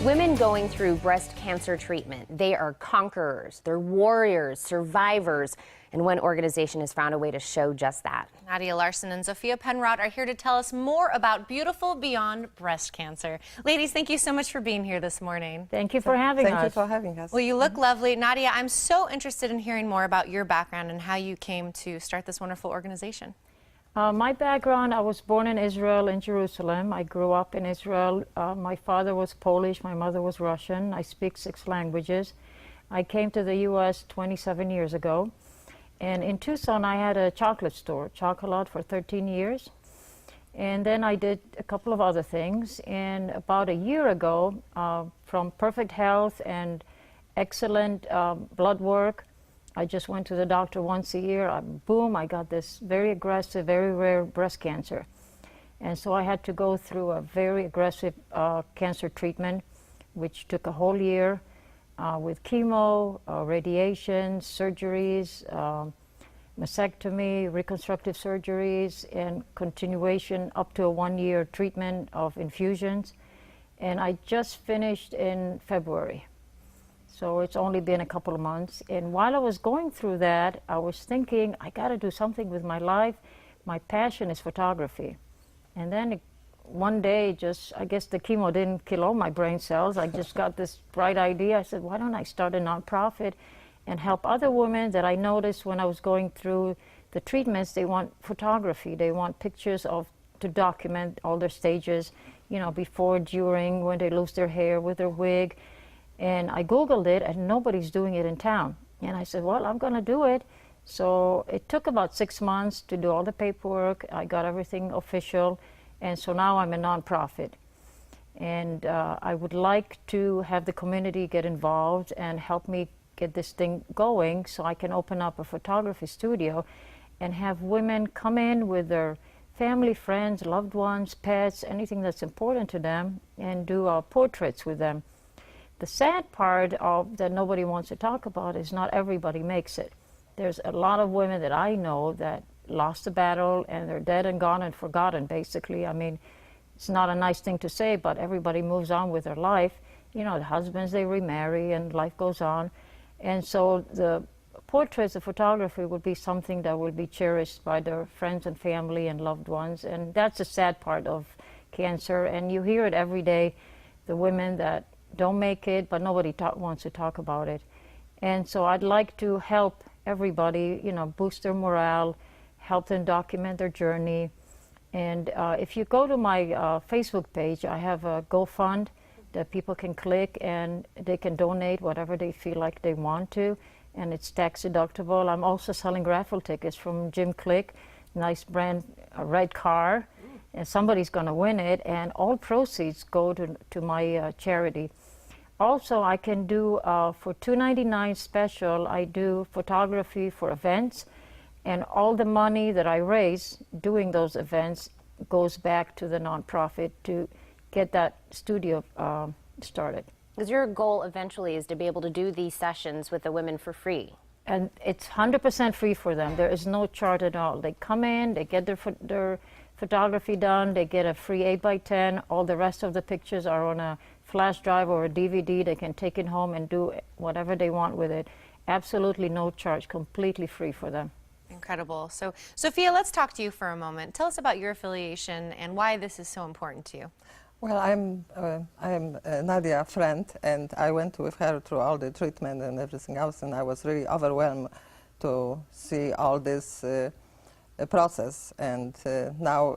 Women going through breast cancer treatment, they are conquerors, they're warriors, survivors, and one organization has found a way to show just that. Nadia, Larsen, and Sophia Penrod are here to tell us more about Beautiful Beyond Breast Cancer. Ladies, thank you so much for being here this morning. Thank you for having us. Thank you for having us. Well, you look lovely. Nadia, I'm so interested in hearing more about your background and how you came to start this wonderful organization. My background, I was born in Israel, in Jerusalem. I grew up in Israel. My father was Polish, my mother was Russian. I speak 6 languages. I came to the U.S. 27 years ago. And in Tucson, I had a chocolate store, Chocolat, for 13 years. And then I did a couple of other things. And about a year ago, from perfect health and excellent blood work, I just went to the doctor once a year. Boom, I got this very aggressive, very rare breast cancer. And so I had to go through a very aggressive cancer treatment, which took a whole year with chemo, radiation, surgeries, mastectomy, reconstructive surgeries, and continuation up to a 1-year treatment of infusions. And I just finished in February. So it's only been a couple of months. And while I was going through that, I was thinking, I got to do something with my life. My passion is photography. And then one day, I guess the chemo didn't kill all my brain cells. I just got this bright idea. I said, why don't I start a nonprofit and help other women that I noticed when I was going through the treatments? They want photography. They want pictures to document all their stages, you know, before, during, when they lose their hair, with their wig. And I Googled it, and nobody's doing it in town. And I said, well, I'm going to do it. So it took about 6 months to do all the paperwork. I got everything official. And so now I'm a nonprofit. And I would like to have the community get involved and help me get this thing going so I can open up a photography studio and have women come in with their family, friends, loved ones, pets, anything that's important to them, and do portraits with them. The sad part that nobody wants to talk about is not everybody makes it. There's a lot of women that I know that lost the battle and they're dead and gone and forgotten, basically. I mean, it's not a nice thing to say, but everybody moves on with their life. You know, the husbands, they remarry and life goes on. And so the portraits, the photography would be something that would be cherished by their friends and family and loved ones. And that's the sad part of cancer. And you hear it every day, the women that don't make it, but nobody wants to talk about it. And so I'd like to help everybody, you know, boost their morale, help them document their journey. And if you go to my Facebook page, I have a GoFund that people can click and they can donate whatever they feel like they want to, and it's tax deductible. I'm also selling raffle tickets from Jim Click, nice brand, a red car, and somebody's going to win it, and all proceeds go to my charity. Also, I can do, for $2.99 special, I do photography for events, and all the money that I raise doing those events goes back to the nonprofit to get that studio started. Because your goal eventually is to be able to do these sessions with the women for free. And it's 100% free for them. There is no charge at all. They come in, they get their photography done, they get a free 8x10. All the rest of the pictures are on a flash drive or a DVD. They can take it home and do whatever they want with it. Absolutely no charge, completely free for them. Incredible. So, Sophia, let's talk to you for a moment. Tell us about your affiliation and why this is so important to you. Well, I'm Nadia friend, and I went with her through all the treatment and everything else, and I was really overwhelmed to see all this process. And now,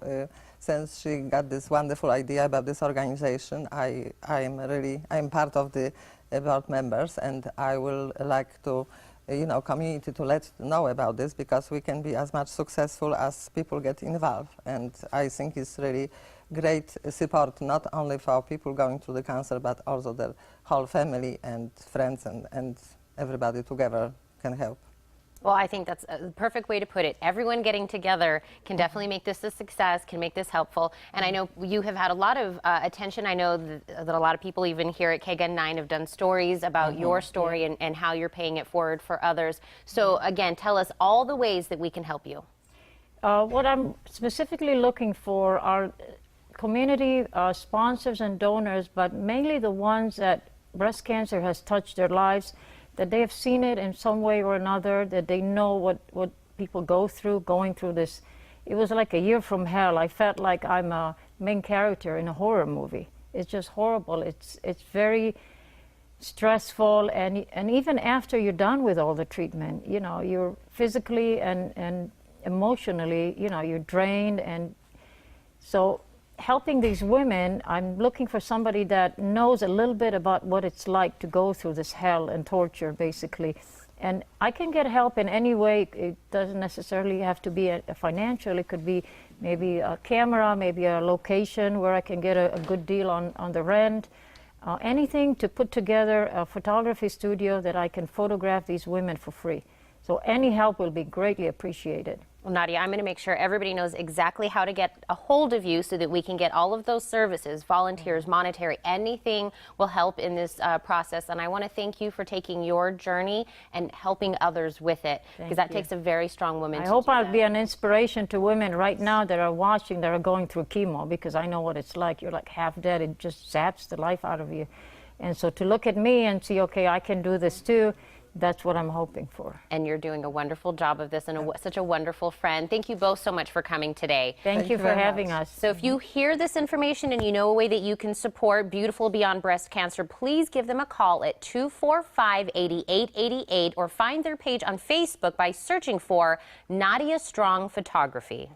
since she got this wonderful idea about this organization, I'm part of the board members, and I will like to, you know, community to let know about this, because we can be as much successful as people get involved. And I think it's really great support, not only for people going through the cancer, but also the whole family and friends and everybody together can help. Well, I think that's a perfect way to put it. Everyone getting together can definitely make this a success, can make this helpful. And I know you have had a lot of attention. I know that a lot of people even here at KGUN 9 have done stories about your story and how you're paying it forward for others. So again, tell us all the ways that we can help you. What I'm specifically looking for are community sponsors and donors, but mainly the ones that breast cancer has touched their lives, that they have seen it in some way or another, that they know what people going through this. It was like a year from hell. I felt like I'm a main character in a horror movie. It's just horrible. It's very stressful, and even after you're done with all the treatment, you know, you're physically and emotionally, you know, you're drained. And so helping these women, I'm looking for somebody that knows a little bit about what it's like to go through this hell and torture, basically. And I can get help in any way. It doesn't necessarily have to be a financial. It could be maybe a camera, maybe a location where I can get a good deal on the rent. Anything to put together a photography studio that I can photograph these women for free. So any help will be greatly appreciated. Well, Nadia, I'm going to make sure everybody knows exactly how to get a hold of you so that we can get all of those services, volunteers, monetary, anything will help in this process. And I want to thank you for taking your journey and helping others with it, because that takes a very strong woman. I hope I'll be an inspiration to women right now that are watching, that are going through chemo, because I know what it's like. You're like half dead. It just zaps the life out of you. And so to look at me and see, okay, I can do this too, that's what I'm hoping for. And you're doing a wonderful job of this, and such a wonderful friend. Thank you both so much for coming today. Thank you for having us. So if you hear this information and you know a way that you can support Beautiful Beyond Breast Cancer, please give them a call at 245-8888 or find their page on Facebook by searching for Nadia Strong Photography.